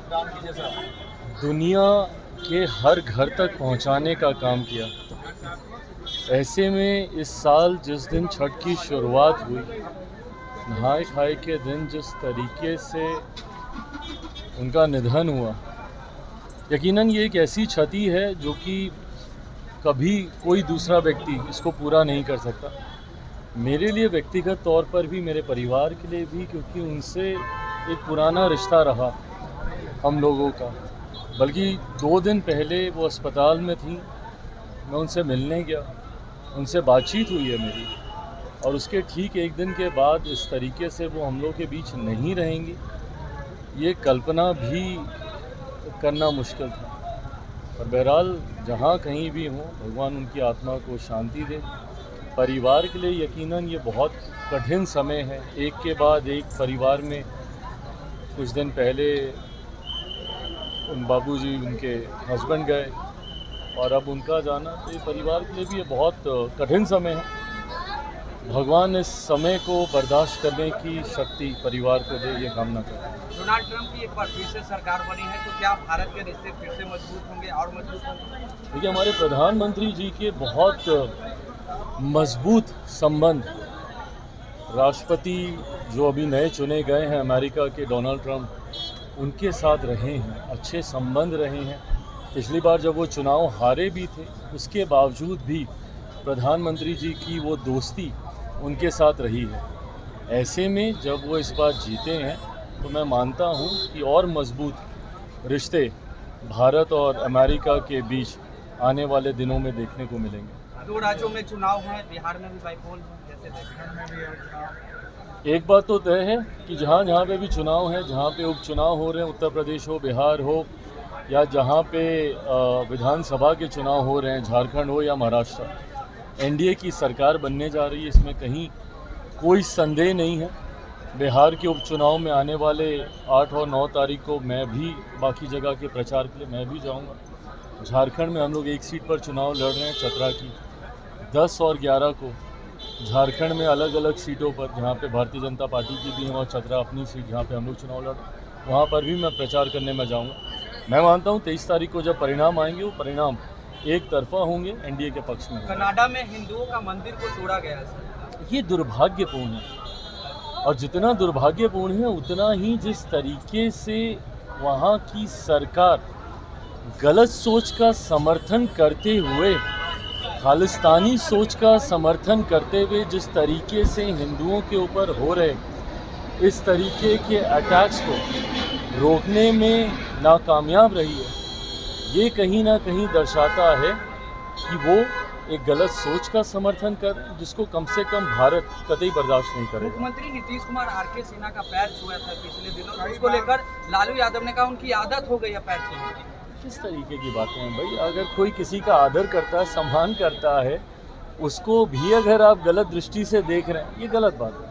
राम की जैसा दुनिया के हर घर तक पहुंचाने का काम किया। ऐसे में इस साल जिस दिन छठ की शुरुआत हुई, नहाय खाए के दिन जिस तरीके से उनका निधन हुआ, यकीनन ये एक ऐसी क्षति है जो कि कभी कोई दूसरा व्यक्ति इसको पूरा नहीं कर सकता। मेरे लिए व्यक्तिगत तौर पर भी, मेरे परिवार के लिए भी, क्योंकि उनसे एक पुराना रिश्ता रहा हम लोगों का। बल्कि 2 दिन पहले वो अस्पताल में थी, मैं उनसे मिलने गया, उनसे बातचीत हुई है मेरी, और उसके ठीक 1 दिन के बाद इस तरीके से वो हम लोग के बीच नहीं रहेंगी, ये कल्पना भी करना मुश्किल था। पर बहरहाल जहाँ कहीं भी हों, भगवान उनकी आत्मा को शांति दे। परिवार के लिए यकीनन ये बहुत कठिन समय है। एक के बाद एक परिवार में कुछ दिन पहले उन बाबूजी, उनके हस्बैंड गए, और अब उनका जाना, तो ये परिवार के लिए भी ये बहुत कठिन समय है। भगवान इस समय को बर्दाश्त करने की शक्ति परिवार को दे, ये कामना करते हैं। डोनाल्ड ट्रंप की एक बार फिर से सरकार बनी है, तो क्या भारत के रिश्ते फिर से मजबूत होंगे और मजबूत होंगे? देखिए, हमारे प्रधानमंत्री जी के बहुत मजबूत संबंध, राष्ट्रपति जो अभी नए चुने गए हैं अमेरिका के, डोनाल्ड ट्रंप, उनके साथ रहे हैं, अच्छे संबंध रहे हैं। पिछली बार जब वो चुनाव हारे भी थे, उसके बावजूद भी प्रधानमंत्री जी की वो दोस्ती उनके साथ रही है। ऐसे में जब वो इस बार जीते हैं, तो मैं मानता हूँ कि और मजबूत रिश्ते भारत और अमेरिका के बीच आने वाले दिनों में देखने को मिलेंगे। 2 राज्यों में चुनाव है, बिहार में भी बाईपोल है, जैसे देखते हैं। एक बात तो तय है कि जहाँ जहाँ पे भी चुनाव है, जहाँ पे उपचुनाव हो रहे हैं, उत्तर प्रदेश हो, बिहार हो, या जहाँ पे विधानसभा के चुनाव हो रहे हैं, झारखंड हो या महाराष्ट्र, एनडीए की सरकार बनने जा रही है, इसमें कहीं कोई संदेह नहीं है। बिहार के उपचुनाव में आने वाले 8 और 9 तारीख को मैं भी बाकी जगह के प्रचार के लिए मैं भी जाऊंगा। झारखंड में हम लोग एक सीट पर चुनाव लड़ रहे हैं, चतरा की। 10 और 11 को झारखंड में अलग अलग सीटों पर, जहाँ पे भारतीय जनता पार्टी की भी है, और चतरा अपनी सीट जहाँ पे हम लोग चुनाव लड़ रहे हैं, वहाँ पर भी मैं प्रचार करने में जाऊँगा। मैं मानता हूँ 23 तारीख को जब परिणाम आएंगे, वो परिणाम एक तरफा होंगे, एनडीए के पक्ष में। कनाडा में हिंदुओं का मंदिर को तोड़ा गया है। ये दुर्भाग्यपूर्ण है, और जितना दुर्भाग्यपूर्ण है उतना ही जिस तरीके से वहाँ की सरकार गलत सोच का समर्थन करते हुए, खालिस्तानी सोच का समर्थन करते हुए जिस तरीके से हिंदुओं के ऊपर हो रहे इस तरीके के अटैक्स को रोकने में नाकामयाब रही है, ये कहीं ना कहीं दर्शाता है कि वो एक गलत सोच का समर्थन कर, जिसको कम से कम भारत कतई बर्दाश्त नहीं करेगा। मुख्यमंत्री नीतीश कुमार आरके सिन्हा का पैर छुआ था पिछले दिनों, इसको लेकर लालू यादव ने कहा उनकी आदत हो गई है पैर छूने की। किस तरीके की बातें हैं भाई? अगर कोई किसी का आदर करता है, सम्मान करता है, उसको भी अगर आप गलत दृष्टि से देख रहे हैं, ये गलत बात है।